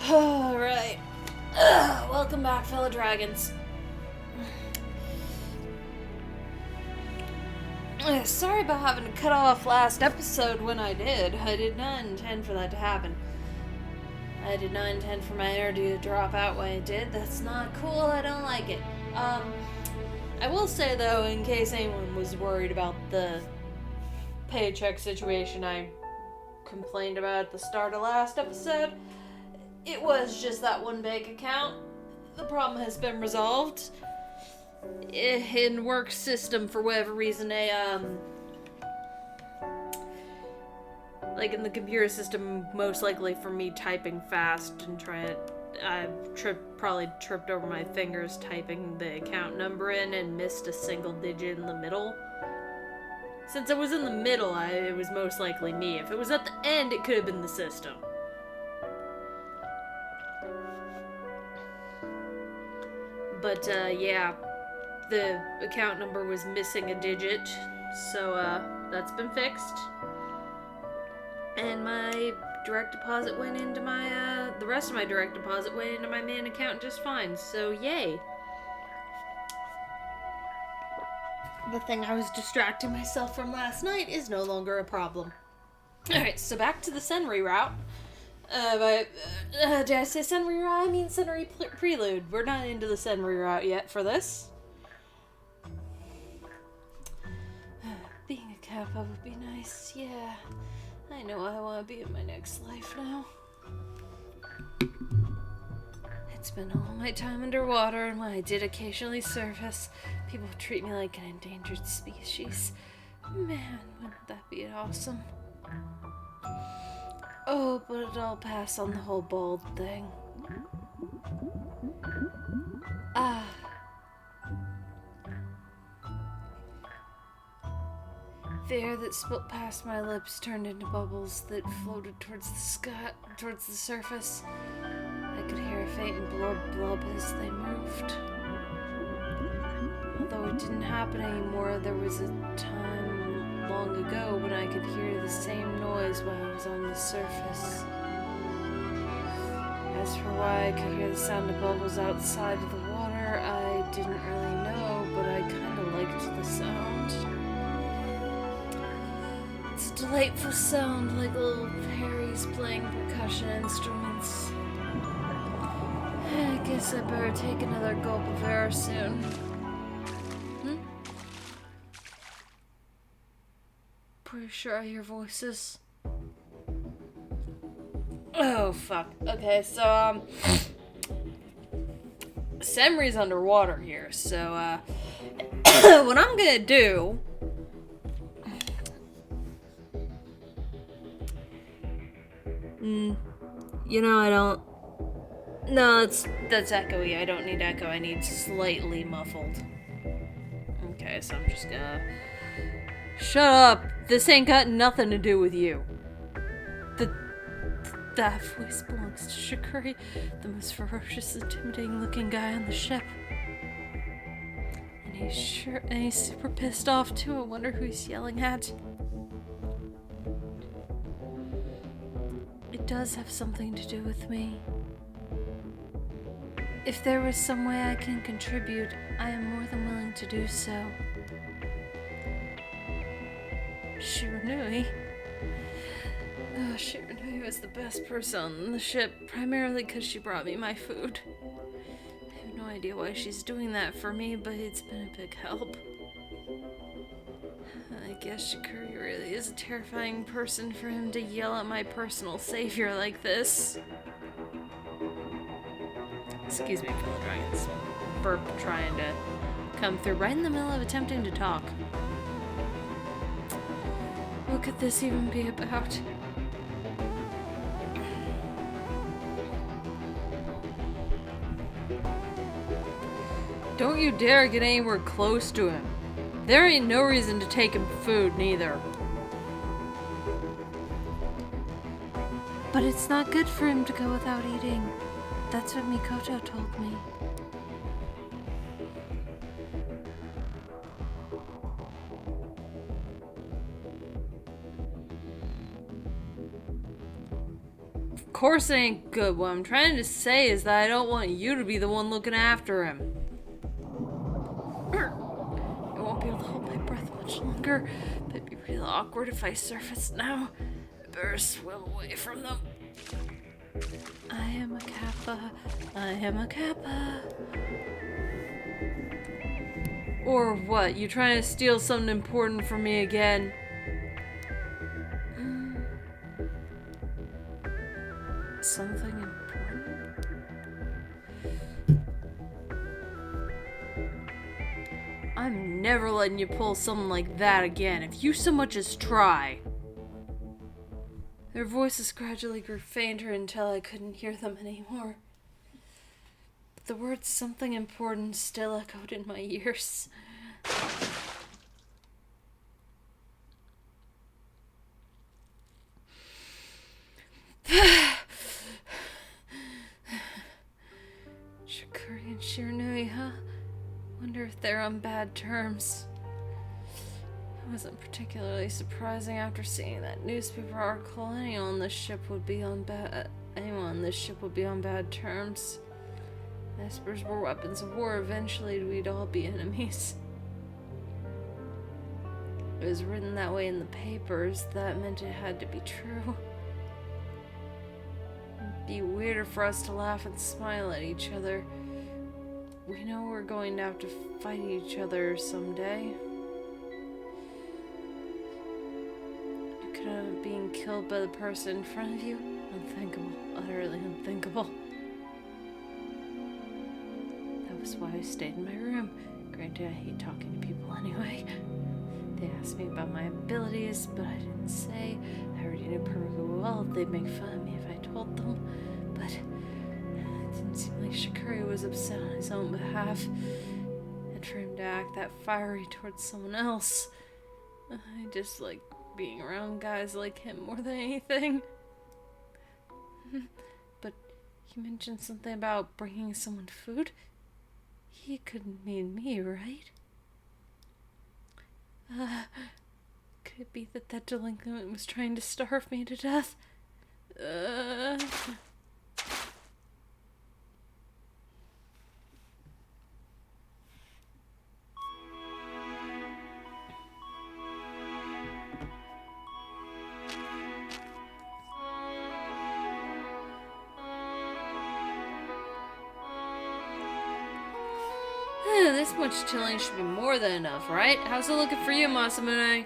Alright. Welcome back, fellow dragons. Sorry about having to cut off last episode when I did. I did not intend for that to happen. I did not intend for my energy to drop out when it did. That's not cool. I don't like it. I will say, though, in case anyone was worried about the paycheck situation I complained about at the start of last episode, it was just that one bank account. The problem has been resolved. In work system, for whatever reason, like in the computer system, most likely for me typing fast and trying to, I probably tripped over my fingers typing the account number in and missed a single digit in the middle. Since it was in the middle, it was most likely me. If it was at the end, it could have been the system. But, yeah, the account number was missing a digit, so, that's been fixed. And my direct deposit went into my, the rest of my direct deposit went into my main account just fine, so yay. The thing I was distracting myself from last night is no longer a problem. Alright, so back to the Senri route. Did I say Senri route? I mean Senri Prelude. We're not into the Senri route yet for this. Being a Kappa would be nice, yeah. I know I want to be in my next life now. It's been all my time underwater, and when I did occasionally surface, people treat me like an endangered species. Man, wouldn't that be awesome? Oh, but I'll pass on the whole bald thing. The air that spilt past my lips turned into bubbles that floated towards the sky, towards the surface. I could hear a faint blub as they moved. Although it didn't happen anymore, there was a time long ago when I could hear the same noise while I was on the surface. As for why I could hear the sound of bubbles outside of the water, I didn't really know, but I kinda liked the sound. It's a delightful sound, like little Harry's playing percussion instruments. I guess I better take another gulp of air soon. Pretty sure I hear voices. Oh, fuck. Okay, so, Senri's underwater here, so, what I'm gonna do... you know, I don't... No, that's echoey. I don't need echo. I need slightly muffled. Okay, so I'm just gonna... Shut up! This ain't got nothing to do with you. That voice belongs to Shikari, the most ferocious, intimidating-looking guy on the ship. And he's super pissed off too. I wonder who he's yelling at. It does have something to do with me. If there was some way I can contribute, I am more than willing to do so. Shiranui. Oh, Shiranui was the best person on the ship, primarily because she brought me my food. I have no idea why she's doing that for me, but it's been a big help. I guess Shikari really is a terrifying person for him to yell at my personal savior like this. Excuse me, fellow dragons. Burp trying to come through right in the middle of attempting to talk. What could this even be about? Don't you dare get anywhere close to him. There ain't no reason to take him food, neither. But it's not good for him to go without eating. That's what Mikoto told me. Of course it ain't good. What I'm trying to say is that I don't want you to be the one looking after him. I won't be able to hold my breath much longer. It'd be real awkward if I surfaced now. I better swim away from them. I am a Kappa. I am a Kappa. Or what? You trying to steal something important from me again? Something important? I'm never letting you pull something like that again, if you so much as try. Their voices gradually grew fainter until I couldn't hear them anymore. But the words something important still echoed in my ears. Shikari and Shiranui, huh? Wonder if they're on bad terms. It wasn't particularly surprising after seeing that newspaper article. Anyone on this ship would be on bad terms. Espers were weapons of war. Eventually we'd all be enemies. It was written that way in the papers. That meant it had to be true. It'd be weirder for us to laugh and smile at each other. We know we're going to have to fight each other someday. You could end up being killed by the person in front of you. Unthinkable. Utterly unthinkable. That was why I stayed in my room. Granted, I hate talking to people anyway. They asked me about my abilities, but I didn't say. I already knew perfectly well they'd make fun of me if I told them. But it didn't seem like Shikari was upset on his own behalf. And for him to act that fiery towards someone else, I just like being around guys like him more than anything. But he mentioned something about bringing someone food. He couldn't mean me, right? Could it be that that delinquent was trying to starve me to death? This much chilling should be more than enough, right? How's it looking for you, Masamune?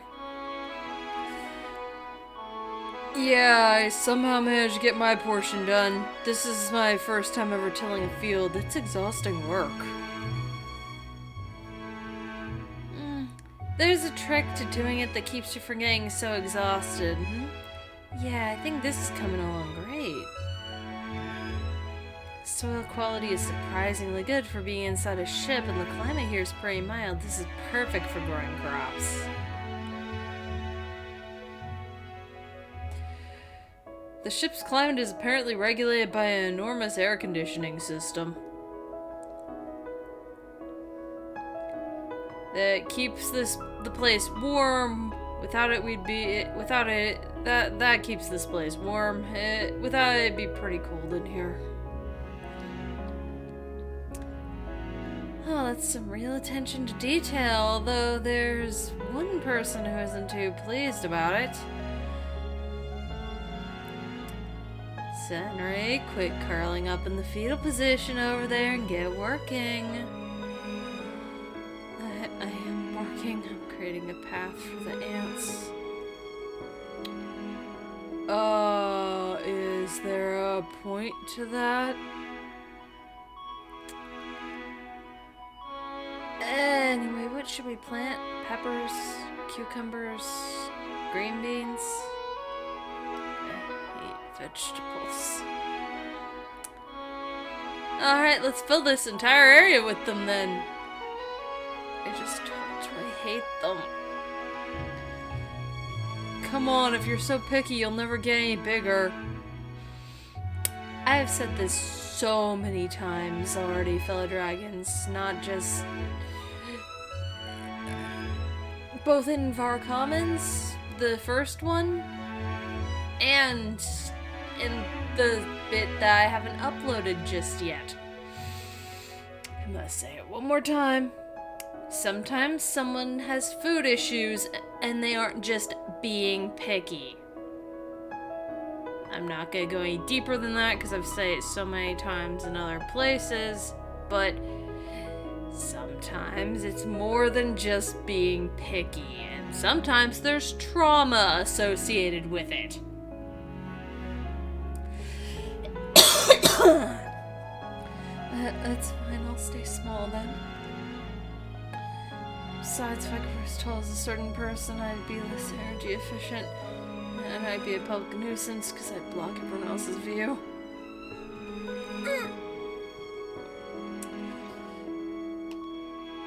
Yeah, I somehow managed to get my portion done. This is my first time ever tilling a field. It's exhausting work. There's a trick to doing it that keeps you from getting so exhausted. Yeah, I think this is coming along great. Soil quality is surprisingly good for being inside a ship, and the climate here is pretty mild. This is perfect for growing crops. The ship's climate is apparently regulated by an enormous air conditioning system that keeps the place warm. Without it, that keeps this place warm. Without it, it'd be pretty cold in here. Oh, that's some real attention to detail, although there's one person who isn't too pleased about it. Senri, quit curling up in the fetal position over there and get working. I am working. I'm creating a path for the ants. Is there a point to that? Anyway, what should we plant? Peppers, cucumbers, green beans? I hate vegetables. Alright, let's fill this entire area with them then. I just told you I hate them. Come on, if you're so picky, you'll never get any bigger. I have said this so many times already, fellow dragons, not just both in Var Commons, the first one, and in the bit that I haven't uploaded just yet. I must say it one more time. Sometimes someone has food issues and they aren't just being picky. I'm not gonna go any deeper than that because I've said it so many times in other places, but sometimes it's more than just being picky, and sometimes there's trauma associated with it. That's fine, I'll stay small then. Besides, if I grew as tall as a certain person, I'd be less energy efficient, and I'd be a public nuisance because I'd block everyone else's view.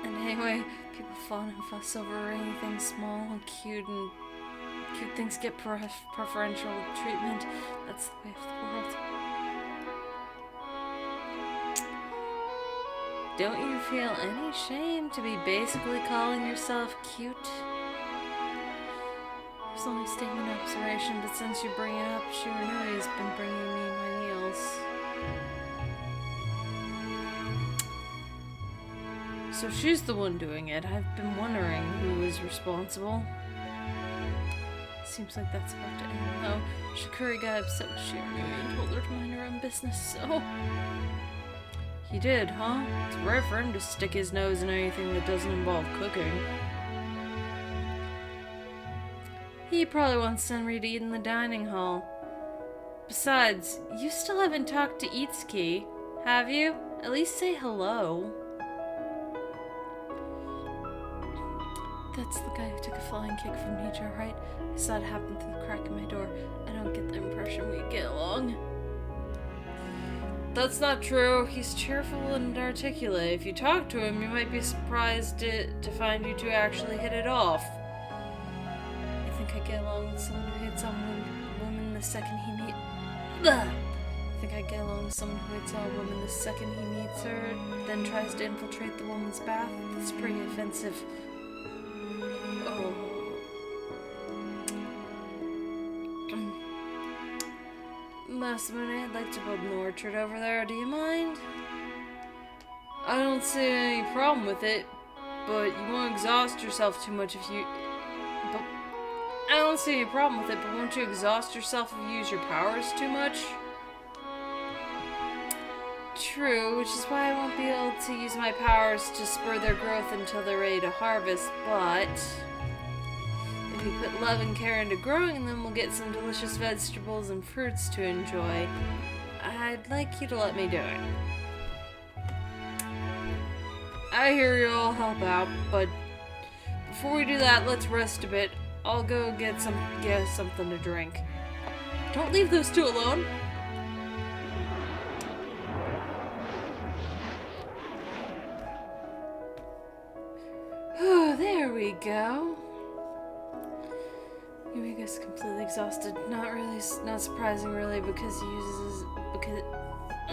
And anyway, people fawn and fuss over anything small and cute things get preferential treatment. That's the way of the world. Don't you feel any shame to be basically calling yourself cute? It's only statement of observation, but since you bring it up, Shiranui has been bringing me my meals. So she's the one doing it. I've been wondering who is responsible. Seems like that's about to end, though. Shikuri got upset with Shiranui and told her to mind her own business, so... He did, huh? It's rare for him to stick his nose in anything that doesn't involve cooking. He probably wants Senri to eat in the dining hall. Besides, you still haven't talked to Itsuki, have you? At least say hello. That's the guy who took a flying kick from Nijo, right? I saw it happen through the crack in my door. I don't get the impression we get along. That's not true. He's cheerful and articulate. If you talk to him, you might be surprised to find you two actually hit it off. I think I get along with someone who hits on women the second he meets... I think I get along with someone who hits on a woman the second he meets her, then tries to infiltrate the woman's bath. That's pretty offensive. Oh. Masamune, I'd like to build an orchard over there. Do you mind? I don't see any problem with it, but you won't exhaust yourself too much if you... But I don't see any problem with it, but won't you exhaust yourself if you use your powers too much? True, which is why I won't be able to use my powers to spur their growth until they're ready to harvest, but... If we put love and care into growing them, we'll get some delicious vegetables and fruits to enjoy. I'd like you to let me do it. I hear you all help out, but before we do that, let's rest a bit. I'll go get something to drink. Don't leave those two alone. Oh, there we go. Yumika's completely exhausted. Not surprising really, because he uses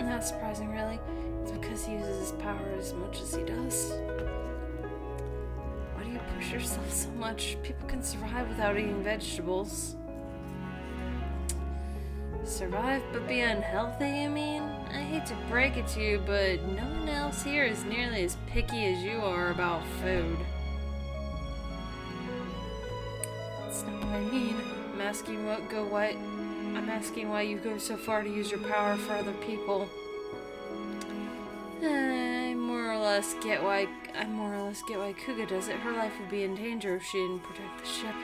not surprising really. It's because he uses his power as much as he does. Why do you push yourself so much? People can survive without eating vegetables. Survive but be unhealthy, you mean? I hate to break it to you, but no one else here is nearly as picky as you are about food. That's not what I mean. I'm asking why you go so far to use your power for other people. I more or less get why Kuga does it. Her life would be in danger if she didn't protect the ship.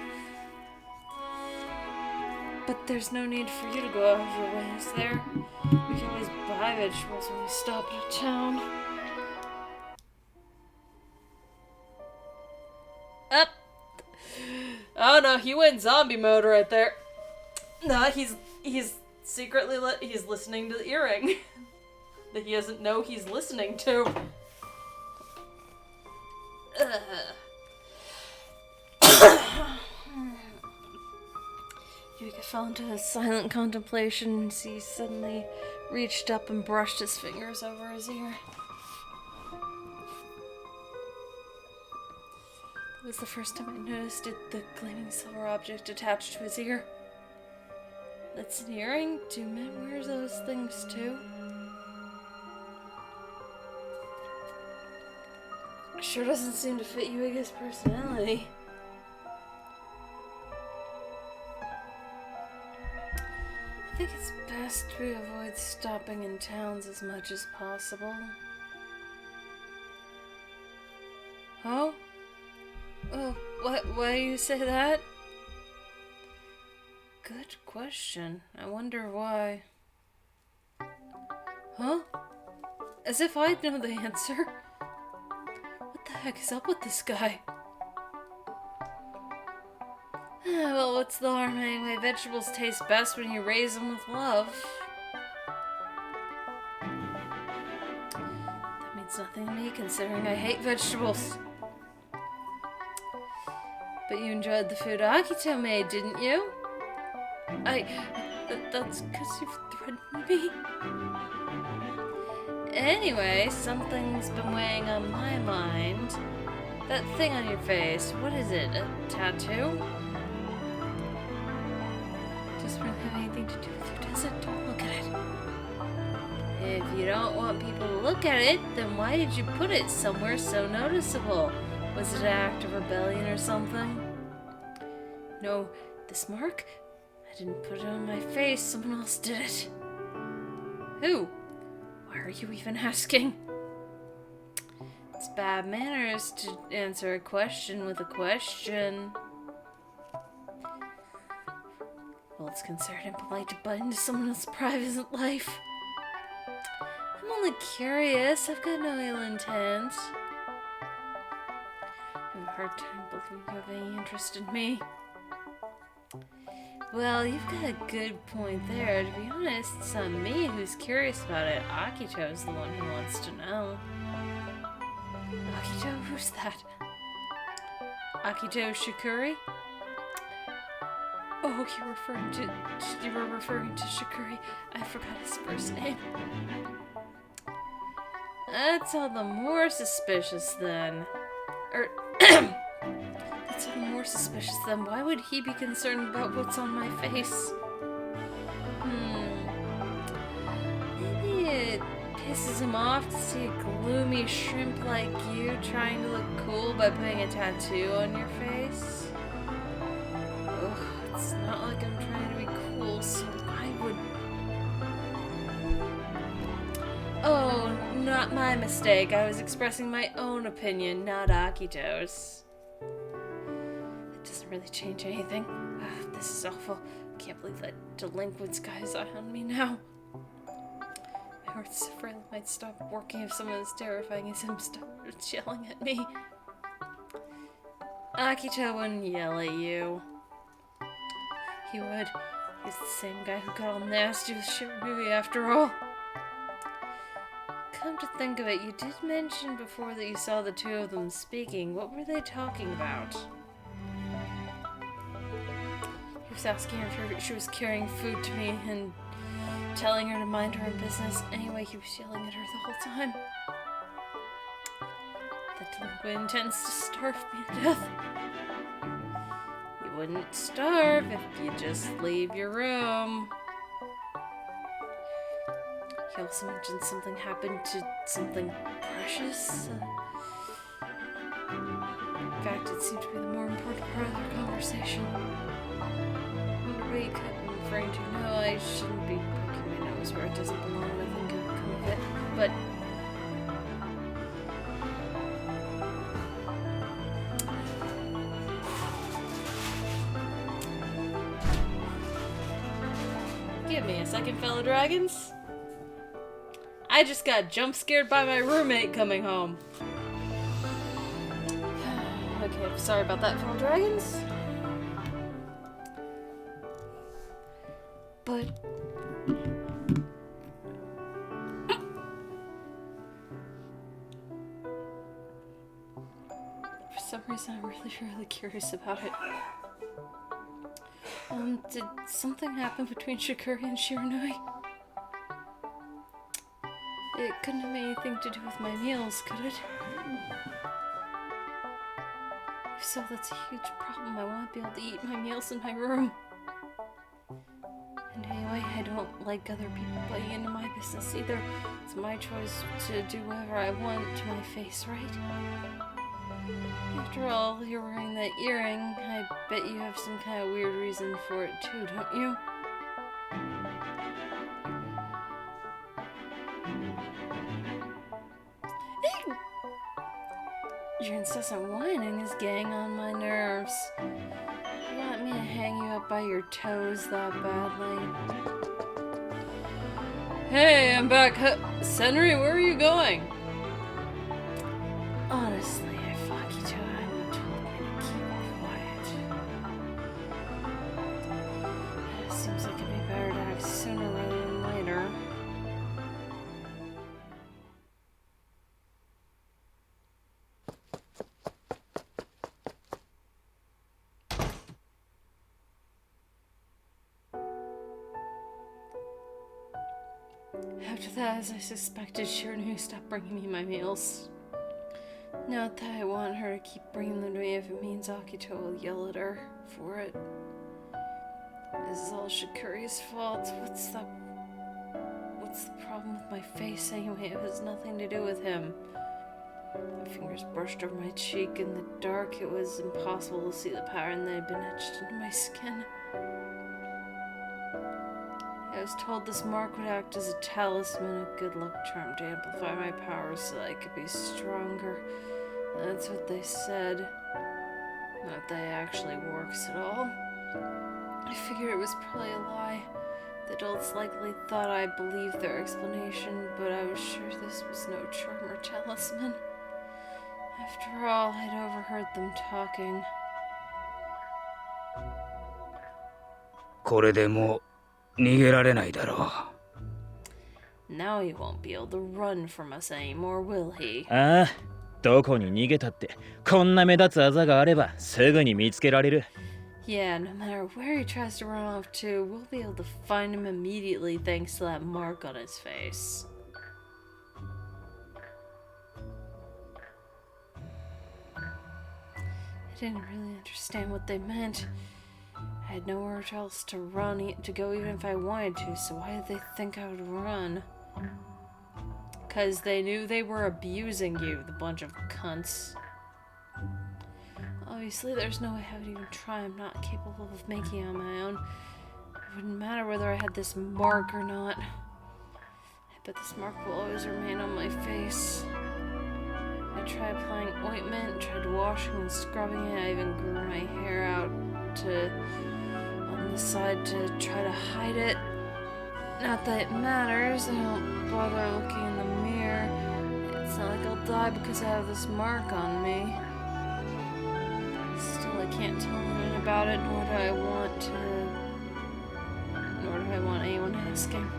But there's no need for you to go out of your way, is there? We can always buy vegetables when we stop at a town. Up. Oh no, he went zombie mode right there. No, he's secretly he's listening to the earring that he doesn't know he's listening to. Yuka fell into a silent contemplation as he suddenly reached up and brushed his fingers over his ear. It was the first time I noticed it, the gleaming silver object attached to his ear. That's an earring? Do men wear those things too? Sure doesn't seem to fit Yuiga's personality. I think it's best we avoid stopping in towns as much as possible. Oh? Oh, why do you say that? Good question. I wonder why. Huh? As if I'd know the answer. What the heck is up with this guy? Well, what's the harm anyway? Vegetables taste best when you raise them with love. That means nothing to me, considering I hate vegetables. But you enjoyed the food Akito made, didn't you? That's because you've threatened me. Anyway, something's been weighing on my mind. That thing on your face, what is it? A tattoo? Doesn't really have anything to do with you, does it? Don't look at it. If you don't want people to look at it, then why did you put it somewhere so noticeable? Was it an act of rebellion or something? No, this mark? I didn't put it on my face, someone else did it. Who? Why are you even asking? It's bad manners to answer a question with a question. Well, it's considered impolite to butt into someone else's private life. I'm only curious. I've got no ill intent. I have a hard time believing you have any interest in me. Well, you've got a good point there. To be honest, it's not me who's curious about it. Akito's the one who wants to know. Akito? Who's that? Akito Shikuri? Oh, you were referring to Shikuri. I forgot his first name. That's all the more suspicious then. That's all the more suspicious then. Why would he be concerned about what's on my face? Maybe it pisses him off to see a gloomy shrimp like you trying to look cool by putting a tattoo on your face. Ugh, it's not like I'm trying to be cool, so I would... Oh, not my mistake. I was expressing my own opinion, not Akito's. It doesn't really change anything. Ugh, this is awful. Can't believe that delinquent's guy's eye on me now. My heart's afraid I might stop working if someone as terrifying as him starts yelling at me. Akito wouldn't yell at you. He would. He's the same guy who got all nasty with Shiranui after all. Come to think of it, you did mention before that you saw the two of them speaking. What were they talking about? He was asking her if she was carrying food to me and telling her to mind her own business. Anyway, he was yelling at her the whole time. That delinquent intends to starve me to death. You wouldn't starve if you just leave your room. He also mentioned something happened to something precious. In fact, it seemed to be the more important part of their conversation. I wonder what he could have been referring to. No, I shouldn't be poking my nose where it doesn't belong. Nothing could come of it. But give me a second, fellow dragons. I just got jump scared by my roommate coming home. Okay, sorry about that, fellow dragons. But for some reason, I'm really curious about it. Did something happen between Shikuri and Shiranui? It couldn't have anything to do with my meals, could it? If so, that's a huge problem. I want to be able to eat my meals in my room. And And anyway, I don't like other people playing into my business either. It's my choice to do whatever I want to my face, right? After all, you're wearing that earring. I bet you have some kind of weird reason for it too, don't you? Your incessant whining is getting on my nerves. You want me to hang you up by your toes that badly? Hey, I'm back. Senri, where are you going? Honestly, I fuck you too. I would told me to keep quiet. It seems like it'd be better to act sooner rather than later. After that, as I suspected, Shirinu stopped bringing me my meals. Not that I want her to keep bringing them to me if it means Akito will yell at her for it. This is all Shikuri's fault. What's the problem with my face anyway? It has nothing to do with him. My fingers brushed over my cheek. In the dark, it was impossible to see the pattern that had been etched into my skin. I was told this mark would act as a talisman, a good luck charm to amplify my powers so that I could be stronger. That's what they said. Not that it actually works at all. I figured it was probably a lie. The adults likely thought I believed their explanation, but I was sure this was no charm or talisman. After all, I'd overheard them talking. これでもう逃げられないだろう。 Now he won't be able to run from us anymore, will he? ああ、どこに逃げたってこんな目立つあざがあればすぐに見つけられる。 Yeah, no matter where he tries to run off to, we'll be able to find him immediately thanks to that mark on his face. I didn't really understand what they meant. I had nowhere else to go even if I wanted to, so why did they think I would run? Because they knew they were abusing you, the bunch of cunts. Obviously, there's no way I would even try. I'm not capable of making it on my own. It wouldn't matter whether I had this mark or not. I bet this mark will always remain on my face. I tried applying ointment, tried washing and scrubbing it. I even grew my hair out on the side to try to hide it. Not that it matters. I don't bother looking in the mirror. It's not like I'll die because I have this mark on me. Still, I can't tell anyone about it, nor do I want anyone asking.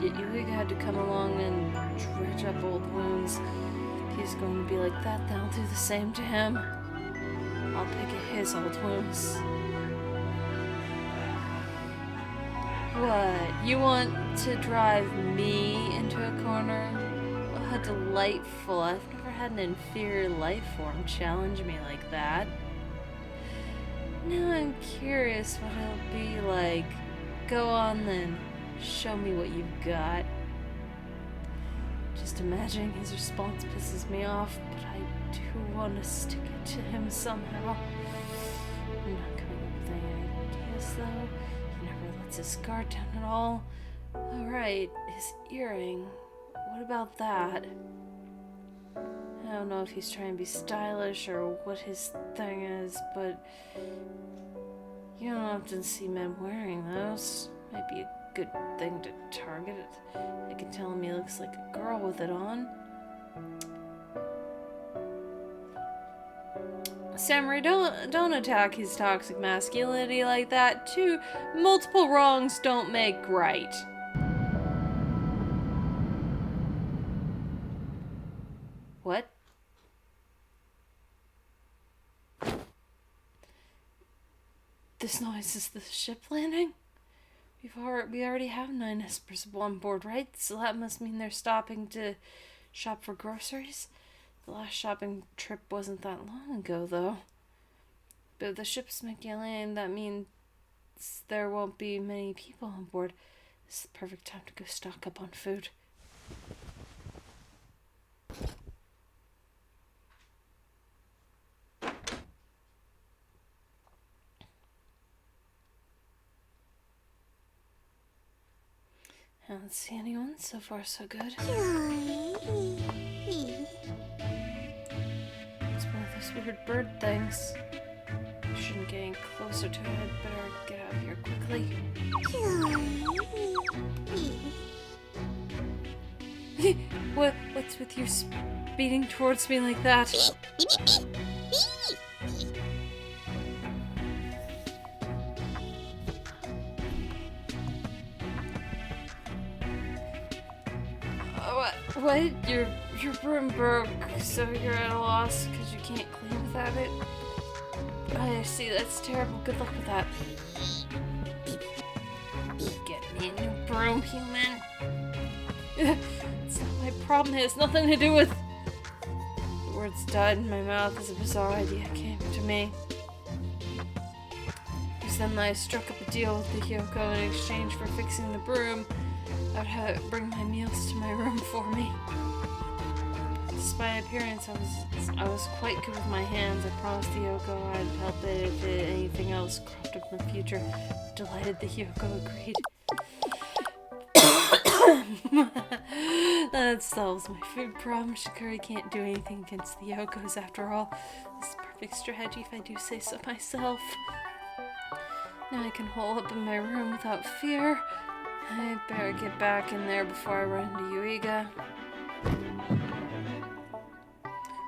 Yuiga had to come along and dredge up old wounds. If he's going to be like that, then I'll do the same to him. I'll pick at his old wounds. What? You want to drive me into a corner? Oh, how delightful. I've never had an inferior life form challenge me like that. Now I'm curious what it'll be like. Go on then. Show me what you've got. Just imagining his response pisses me off, but I do want to stick it to him somehow. I'm not coming up with any ideas though. He never lets his guard down at all. Alright, his earring. What about that? I don't know if he's trying to be stylish or what his thing is, but you don't often see men wearing those. Might be a good thing to target it. I can tell him he looks like a girl with it on. Samurai, don't attack his toxic masculinity like that. Two multiple wrongs don't make right. What? This noise is the ship landing? We already have 9 Espers on board, right? So that must mean they're stopping to shop for groceries. The last shopping trip wasn't that long ago, though. But if the ship's making land, that means there won't be many people on board. This is the perfect time to go stock up on food. I don't see anyone. So far, so good. It's one of those weird bird things. I shouldn't get any closer to it. I'd better get out of here quickly. What's with you speeding towards me like that? What? Your broom broke, so you're at a loss because you can't clean without it? I see, that's terrible. Good luck with that. Get me a new broom, human. It's not my problem. It has nothing to do with... The words died in my mouth as a bizarre idea came to me. Then I struck up a deal with the Hyoko in exchange for fixing the broom. I'd have it bring my meals to my room for me. Despite appearance, I was quite good with my hands. I promised the Hyoko I'd help it if anything else cropped up in the future. Delighted the Hyoko agreed. That solves my food problem. Shikari can't do anything against the Hyokos after all. This is a perfect strategy if I do say so myself. Now I can hole up in my room without fear. I better get back in there before I run into Yuiga.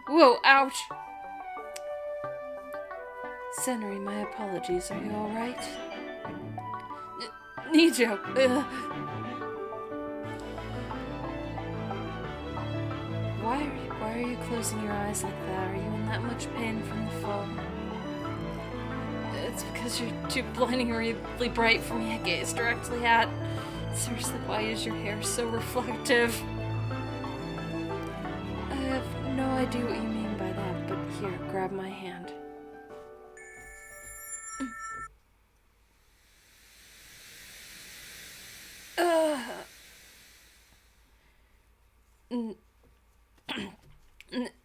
Whoa, ouch! Senri, my apologies. Are you alright? Nijo! Why are you closing your eyes like that? Are you in that much pain from the fall? It's because you're too blindingly bright for me to gaze directly at. Seriously, why is your hair so reflective? I have no idea what you mean by that, but here, grab my hand.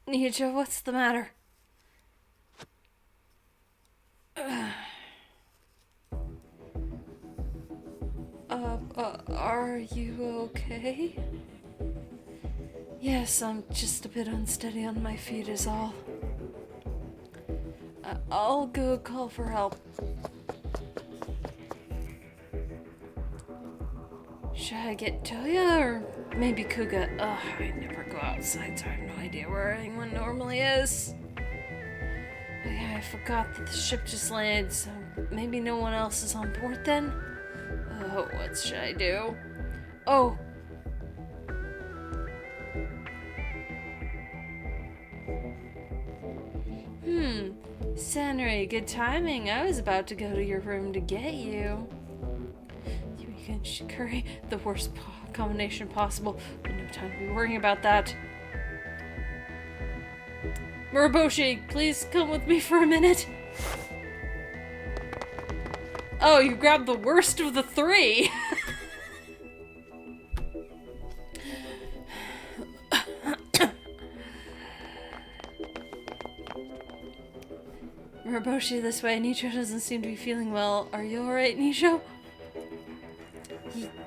Nijo, what's the matter? Are you okay? Yes, I'm just a bit unsteady on my feet is all. I'll go call for help. Should I get Toya or maybe Kuga? I never go outside, so I have no idea where anyone normally is. Oh yeah, I forgot that the ship just landed, so maybe no one else is on board then? Oh, what should I do? Oh! Senri, good timing. I was about to go to your room to get you. Yuiga and Shikari, the worst combination possible, but no time to be worrying about that. Muraboshi, please come with me for a minute. Oh, you grabbed the worst of the three! Muraboshi, this way. Nijo doesn't seem to be feeling well. Are you alright, Nijo?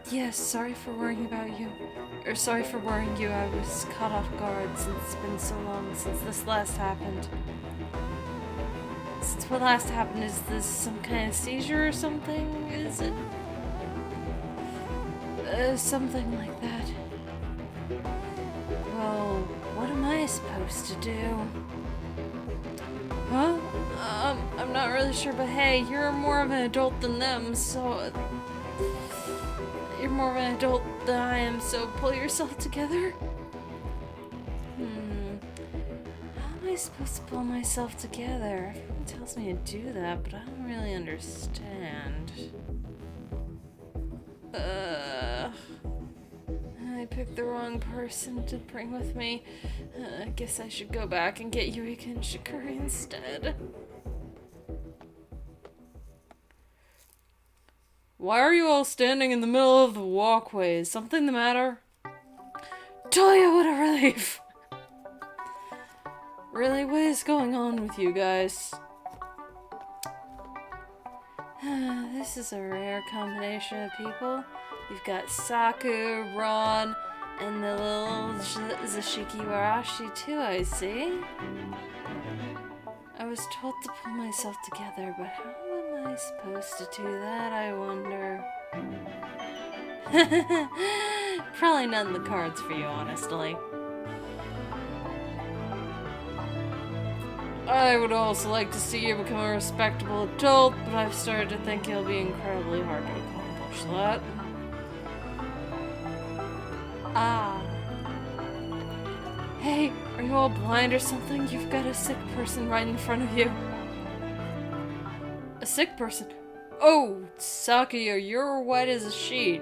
Yes, sorry for worrying about you. Or sorry for worrying you. I was caught off guard since it's been so long since this last happened. Since what last happened, is this some kind of seizure or something? Is it? Something like that. Well, what am I supposed to do? Huh? I'm not really sure, but hey, you're more of an adult than them, so... You're more of an adult than I am, so pull yourself together? How am I supposed to pull myself together? Everyone tells me to do that, but I don't really understand. I picked the wrong person to bring with me. I guess I should go back and get Yuiga and Shikari instead. Why are you all standing in the middle of the walkway? Is something the matter? Toya, what a relief! Really, what is going on with you guys? This is a rare combination of people. You've got Saku, Ron, and the little Zashiki Warashi too, I see. I was told to pull myself together, but how am I supposed to do that, I wonder? Probably none of the cards for you, honestly. I would also like to see you become a respectable adult, but I've started to think it'll be incredibly hard to accomplish that. Ah. Hey, are you all blind or something? You've got a sick person right in front of you. A sick person? Oh, Sakuya, you're white as a sheet.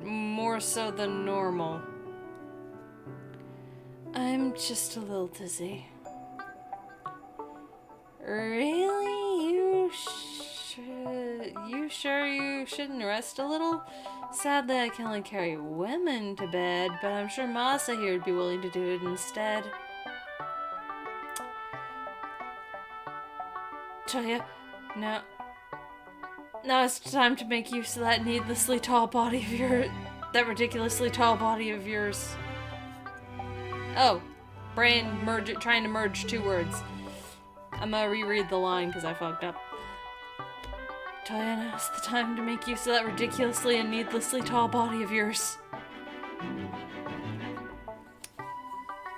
More so than normal. I'm just a little dizzy. Really? You sure you shouldn't rest a little? Sadly, I can only carry women to bed, but I'm sure Masa here would be willing to do it instead. Toya, now it's time to make use of that needlessly tall body of that ridiculously tall body of yours. Oh, brain trying to merge two words. I'm gonna reread the line because I fucked up. Toya, now's the time to make use of that ridiculously and needlessly tall body of yours.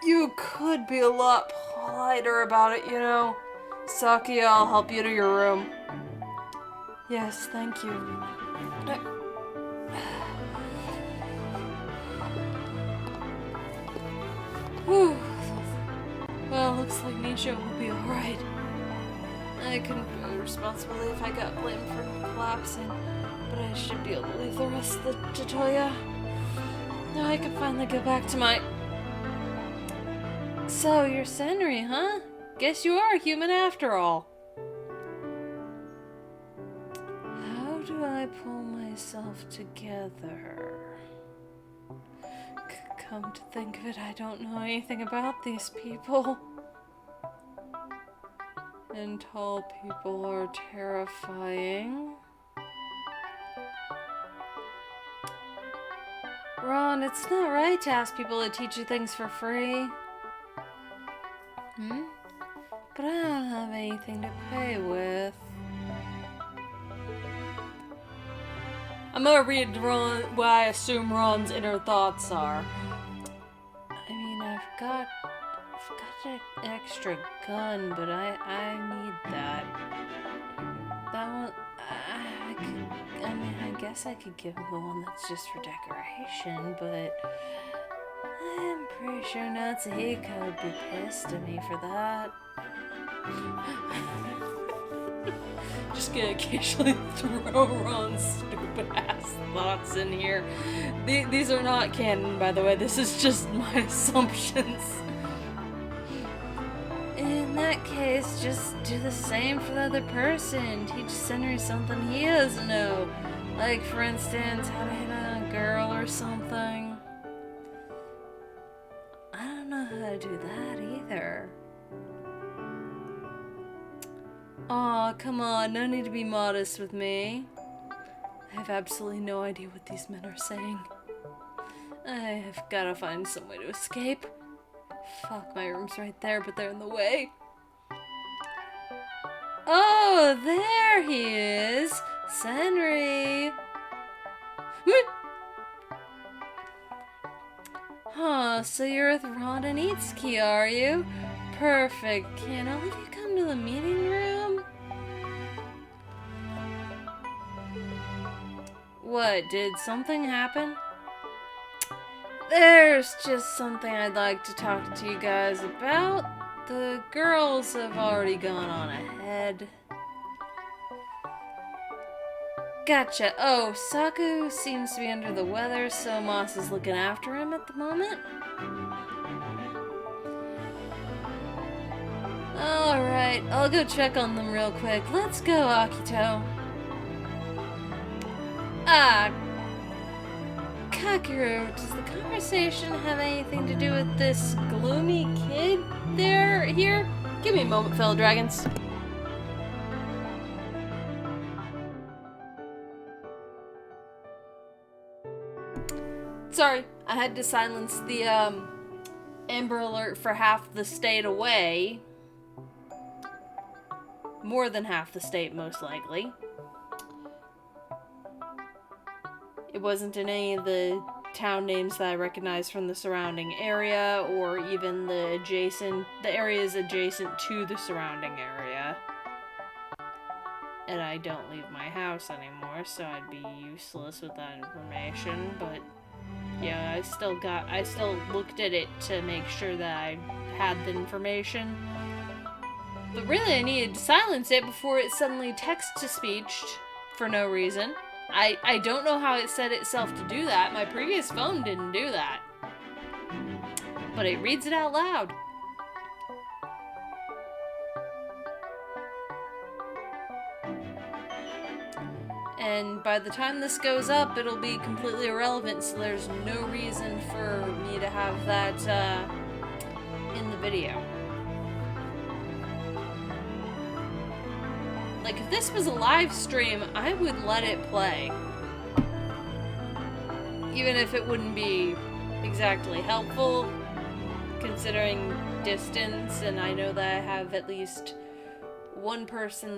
You could be a lot politer about it, you know. Sakuya, I'll help you to your room. Yes, thank you. Whew. Well, looks like Nisha will be alright. I couldn't be responsible if I got blamed for collapsing, but I should be able to leave the rest of the Toya. Now I can finally go back to my... So, you're Senri, huh? Guess you are a human after all. How do I pull myself together? Come to think of it, I don't know anything about these people. And tall people are terrifying. Ron, it's not right to ask people to teach you things for free. But I don't have anything to pay with. I'm gonna read Ron, what I assume Ron's inner thoughts are. I mean, I've got an extra gun, but I need that. That one, I guess I could give him the one that's just for decoration, but I'm pretty sure Natsuhiko would be pissed at me for that. Just gonna occasionally throw Ron's stupid ass thoughts in here. These are not canon, by the way. This is just my assumptions. In that case, just do the same for the other person. Teach Senri something he doesn't know. Like, for instance, how to hit on a girl or something. I don't know how to do that either. Aw, come on, no need to be modest with me. I have absolutely no idea what these men are saying. I have gotta find some way to escape. Fuck, my room's right there, but they're in the way. Oh, there he is! Senri! Huh, so you're with Ron and Itsuki, are you? Perfect. Can all of you come to the meeting room? What, did something happen? There's just something I'd like to talk to you guys about. The girls have already gone on ahead. Gotcha. Oh, Saku seems to be under the weather, so Moss is looking after him at the moment. Alright, I'll go check on them real quick. Let's go, Akito. Kakeru, does the conversation have anything to do with this gloomy kid here? Give me a moment, fellow dragons. Sorry, I had to silence the, Amber Alert for half the state away. More than half the state, most likely. It wasn't in any of the town names that I recognized from the surrounding area, or even the areas adjacent to the surrounding area. And I don't leave my house anymore, so I'd be useless with that information, but yeah, I still looked at it to make sure that I had the information. But really, I needed to silence it before it suddenly text-to-speech for no reason. I don't know how it set itself to do that. My previous phone didn't do that. But it reads it out loud. And by the time this goes up, it'll be completely irrelevant, so there's no reason for me to have that in the video. Like, if this was a live stream, I would let it play. Even if it wouldn't be exactly helpful, considering distance, and I know that I have at least one person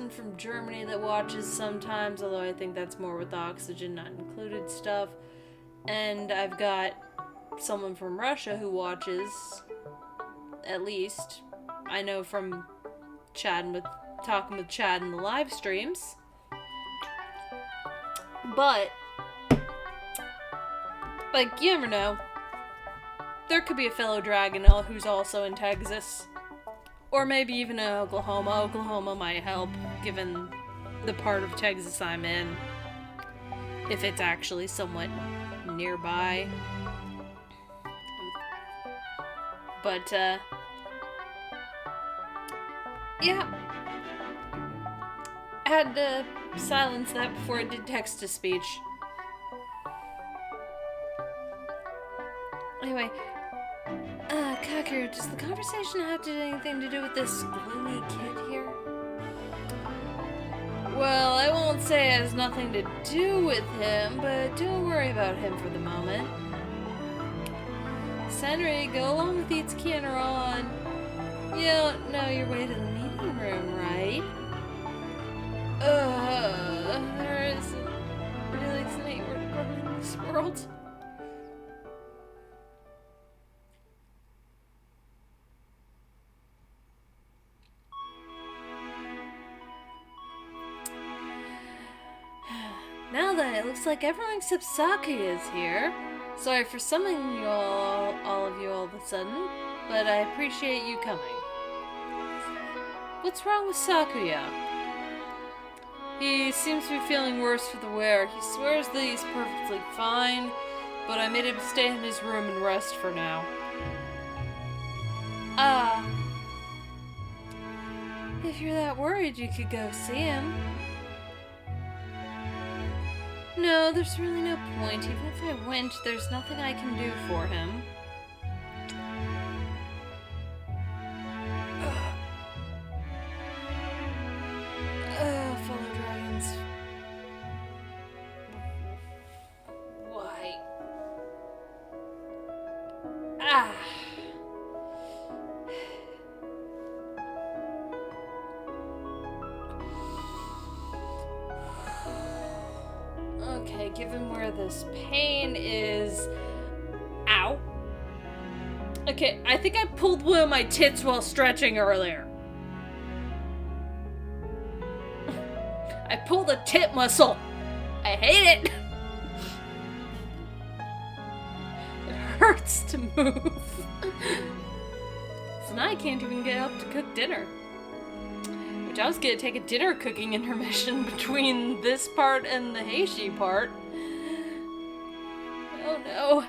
from Germany that watches sometimes, although I think that's more with the oxygen not included stuff. And I've got someone from Russia who watches, at least. I know from talking with Chad in the live streams. But, like, you never know. There could be a fellow dragon who's also in Texas. Or maybe even in Oklahoma. Oklahoma might help, given the part of Texas I'm in. If it's actually somewhat nearby. But, yeah. I had to silence that before it did text-to-speech. Anyway, Kakeru, does the conversation have anything to do with this gloomy kid here? Well, I won't say it has nothing to do with him, but don't worry about him for the moment. Senri, go along with Itsuki and Ron. You don't know your way to the meeting room, right? There isn't really anywhere to go in this world. Now then, it looks like everyone except Sakuya is here. Sorry for summoning you all of you all of a sudden, but I appreciate you coming. What's wrong with Sakuya? He seems to be feeling worse for the wear. He swears that he's perfectly fine, but I made him stay in his room and rest for now. If you're that worried, you could go see him. No, there's really no point. Even if I went, there's nothing I can do for him. Fellow dragons. Why? Okay, given where this pain is... Ow. Okay, I think I pulled one of my tits while stretching earlier. I pulled a tit muscle. I hate it. It hurts to move. So now I can't even get up to cook dinner. Which I was gonna take a dinner cooking intermission between this part and the Heishi part. Oh no.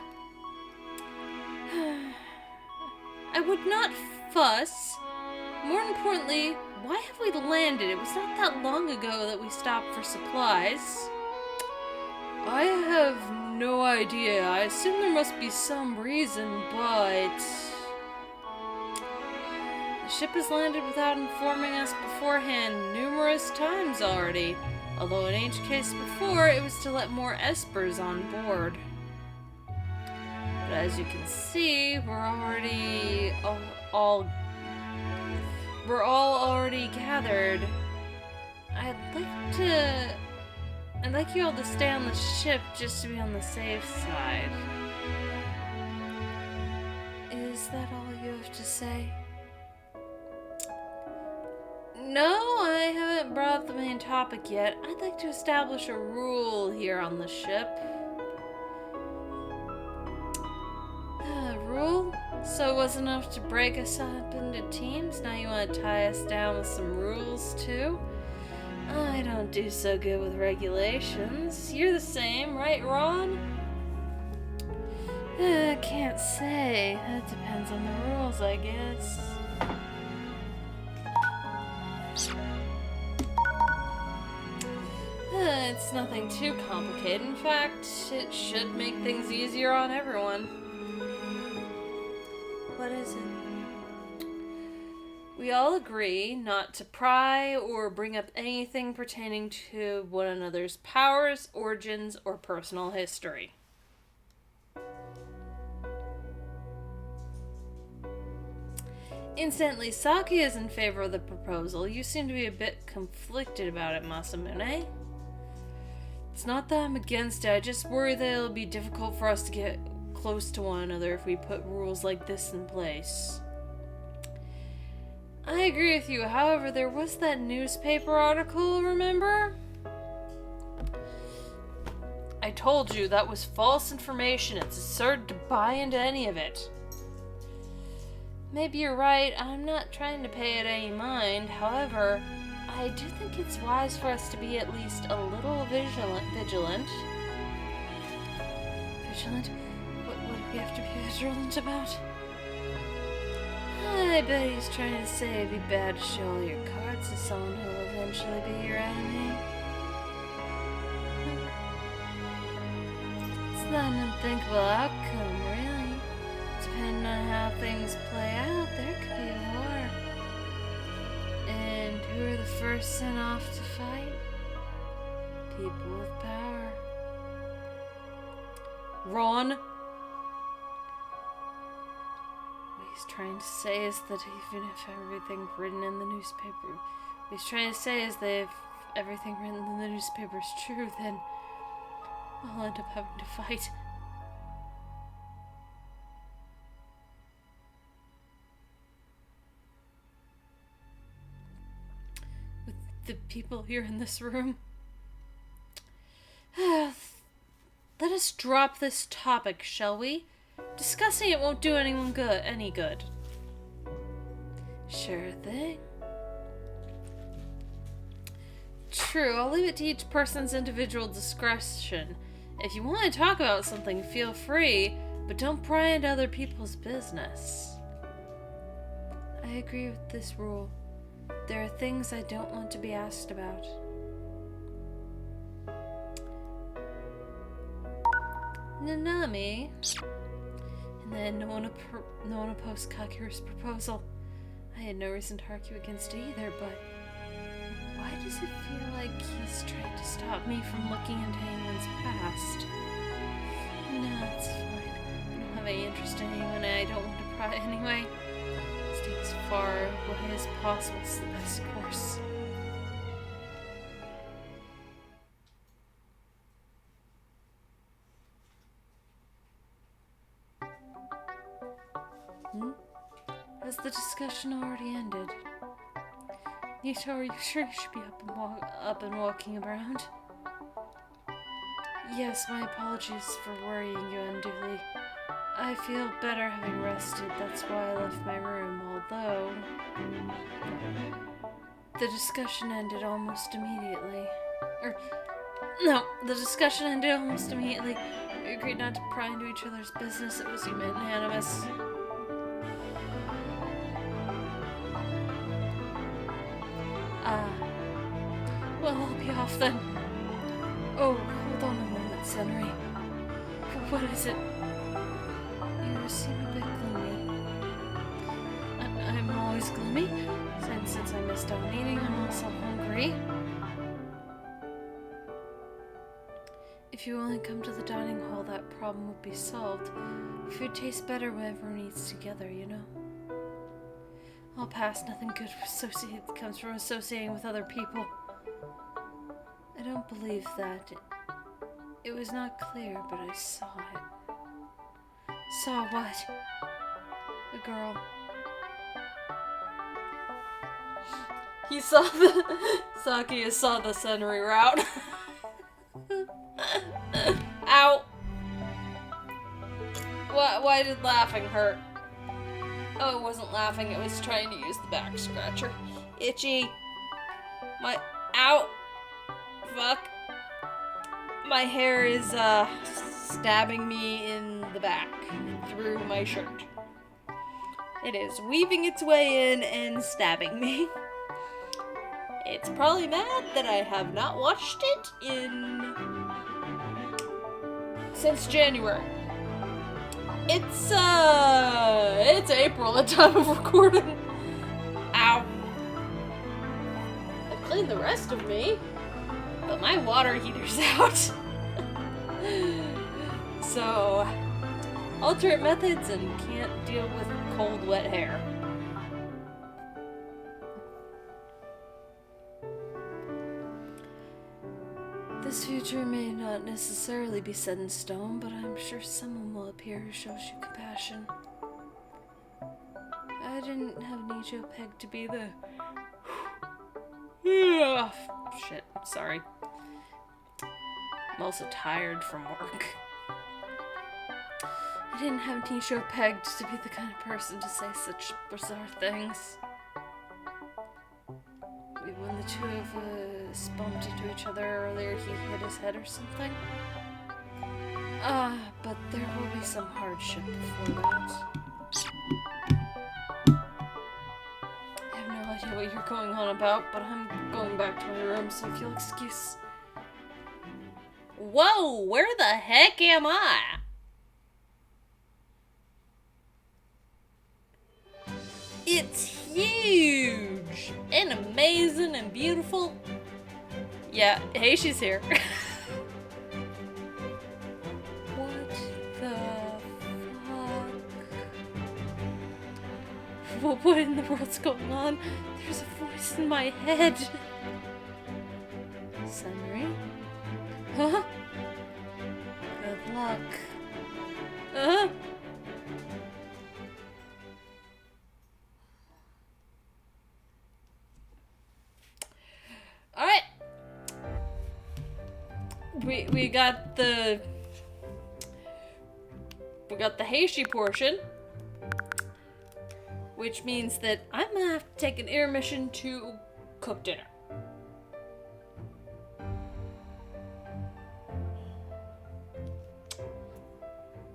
I would not fuss. More importantly, why have we landed? It was not that long ago that we stopped for supplies. I have no idea. I assume there must be some reason, but... The ship has landed without informing us beforehand numerous times already. Although in each case before, it was to let more espers on board. But as you can see, we're already all already gathered. I'd like you all to stay on the ship just to be on the safe side. Is that all you have to say? No, I haven't brought up the main topic yet. I'd like to establish a rule here on the ship. Rule? So it wasn't enough to break us up into teams? Now you want to tie us down with some rules too? I don't do so good with regulations. You're the same, right, Ron? Can't say. That depends on the rules, I guess. It's nothing too complicated. In fact, it should make things easier on everyone. What is it? We all agree not to pry or bring up anything pertaining to one another's powers, origins, or personal history. Instantly, Saki is in favor of the proposal. You seem to be a bit conflicted about it, Masamune. It's not that I'm against it, I just worry that it'll be difficult for us to get close to one another if we put rules like this in place. I agree with you, however, there was that newspaper article, remember? I told you that was false information. It's absurd to buy into any of it. Maybe you're right, I'm not trying to pay it any mind, however, I do think it's wise for us to be at least a little vigilant. Vigilant? What do we have to be vigilant about? I bet he's trying to say it'd be bad to show all your cards to someone who will eventually be your enemy. It's not an unthinkable outcome, really. Depending on how things play out, there could be a war. And who are the first sent off to fight? People with power. Ron? What he's trying to say is that even if everything written in the newspaper... What he's trying to say is that if everything written in the newspaper is true, then I'll end up having to fight. With the people here in this room. Let us drop this topic, shall we? Discussing it won't do anyone any good. Sure thing. True, I'll leave it to each person's individual discretion. If you want to talk about something, feel free, but don't pry into other people's business. I agree with this rule. There are things I don't want to be asked about. Nanami. And then no one opposed Kakeru's proposal. I had no reason to argue against it either, but why does it feel like he's trying to stop me from looking into anyone's past? No, it's fine. I don't have any interest in anyone and I don't want to pry anyway. Stay as far away as possible is the best course. Has the discussion already ended? Nito, are you sure you should be up and walking around? Yes, my apologies for worrying you unduly. I feel better having rested, that's why I left my room, although... The discussion ended almost immediately. The discussion ended almost immediately. We agreed not to pry into each other's business, it was unanimous. then. Oh, hold on a moment, Senri. What is it? You seem a bit gloomy. I'm always gloomy. Since I missed out on eating, I'm also hungry. If you only come to the dining hall, that problem would be solved. Food tastes better when everyone eats together, you know? I'll pass. Nothing good comes from associating with other people. I don't believe that. It was not clear, but I saw it. Saw what? The girl. He saw the... Saki saw the Senri route. Ow! Why did laughing hurt? Oh, it wasn't laughing, it was trying to use the back scratcher. Itchy. Ow! Fuck. My hair is, stabbing me in the back through my shirt. It is weaving its way in and stabbing me. It's probably mad that I have not watched it since January. It's April at time of recording. Ow. I've cleaned the rest of me, but my water heater's out. So, alternate methods and can't deal with cold, wet hair. This future may not necessarily be set in stone, but I'm sure someone will appear who shows you compassion. I didn't have Nijo pegged to be the... Shit, sorry. I'm also tired from work. I didn't have Nijo pegged to be the kind of person to say such bizarre things. When the two of us bumped into each other earlier, he hit his head or something. But there will be some hardship before that. I have no idea what you're going on about, but I'm going back to my room, so if you'll excuse... Whoa! Where the heck am I? It's huge! And amazing and beautiful. Yeah, hey, she's here. What the fuck? What in the world's going on? There's a voice in my head. Senri? Huh? Good luck. Uh-huh. Alright. We got the Heishi portion, which means that I'm gonna have to take an intermission to cook dinner.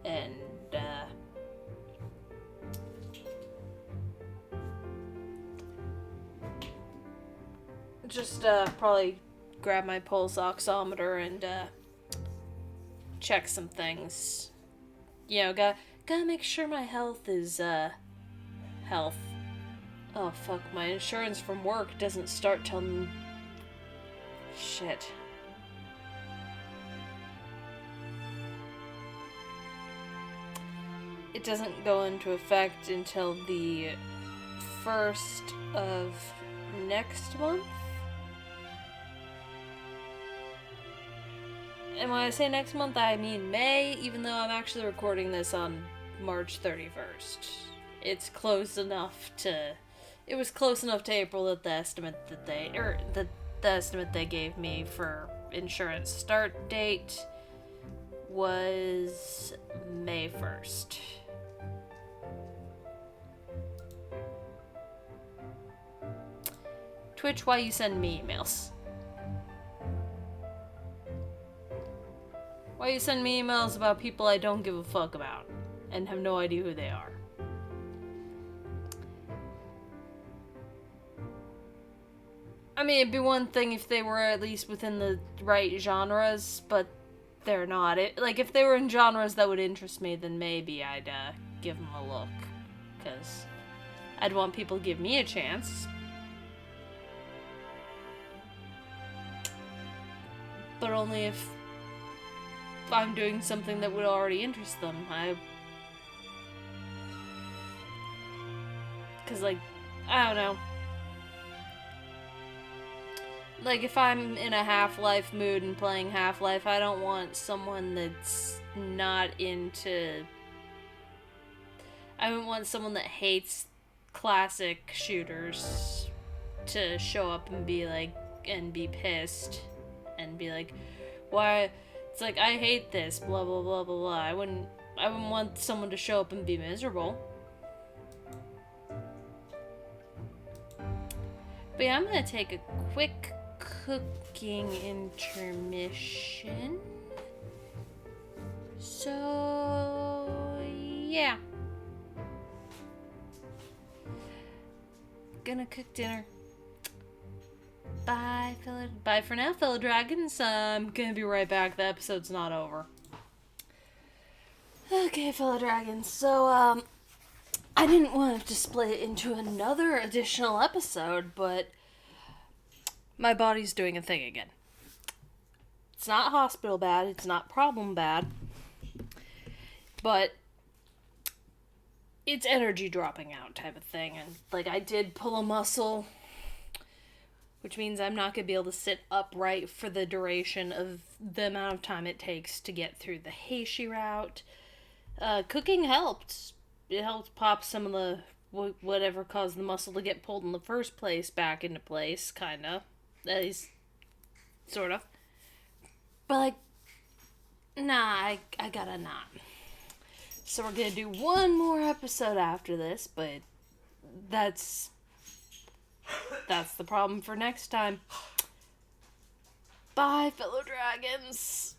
And just probably grab my pulse oximeter and check some things. You know, gotta make sure my health is health. Oh fuck, my insurance from work doesn't start till shit. It doesn't go into effect until the 1st of next month. And when I say next month, I mean May, even though I'm actually recording this on March 31st. It's close enough to... It was close enough to April that the estimate that the estimate they gave me for insurance start date was May 1st. Twitch, why you send me emails? Why you send me emails about people I don't give a fuck about and have no idea who they are? I mean, it'd be one thing if they were at least within the right genres, but they're not. If they were in genres that would interest me, then maybe I'd give them a look. Because I'd want people to give me a chance. But only if I'm doing something that would already interest them. Because, I don't know. If I'm in a Half-Life mood and playing Half-Life, I don't want someone that's not into... I don't want someone that hates classic shooters to show up and be pissed. And be like, why... It's I hate this, blah, blah, blah, blah, blah. I wouldn't want someone to show up and be miserable. But yeah, I'm gonna take a quick cooking intermission. So, yeah. Gonna cook dinner. Bye for now, fellow dragons. I'm gonna be right back. The episode's not over. Okay, fellow dragons. So, I didn't want to split it into another additional episode, but my body's doing a thing again. It's not hospital bad. It's not problem bad. But it's energy dropping out type of thing. And, I did pull a muscle, which means I'm not going to be able to sit upright for the duration of the amount of time it takes to get through the Heishi route. Cooking helped. It helped pop some of the whatever caused the muscle to get pulled in the first place back into place, kind of. At least, sort of. But, nah, I gotta not. So we're gonna do one more episode after this, but that's the problem for next time. Bye, fellow dragons.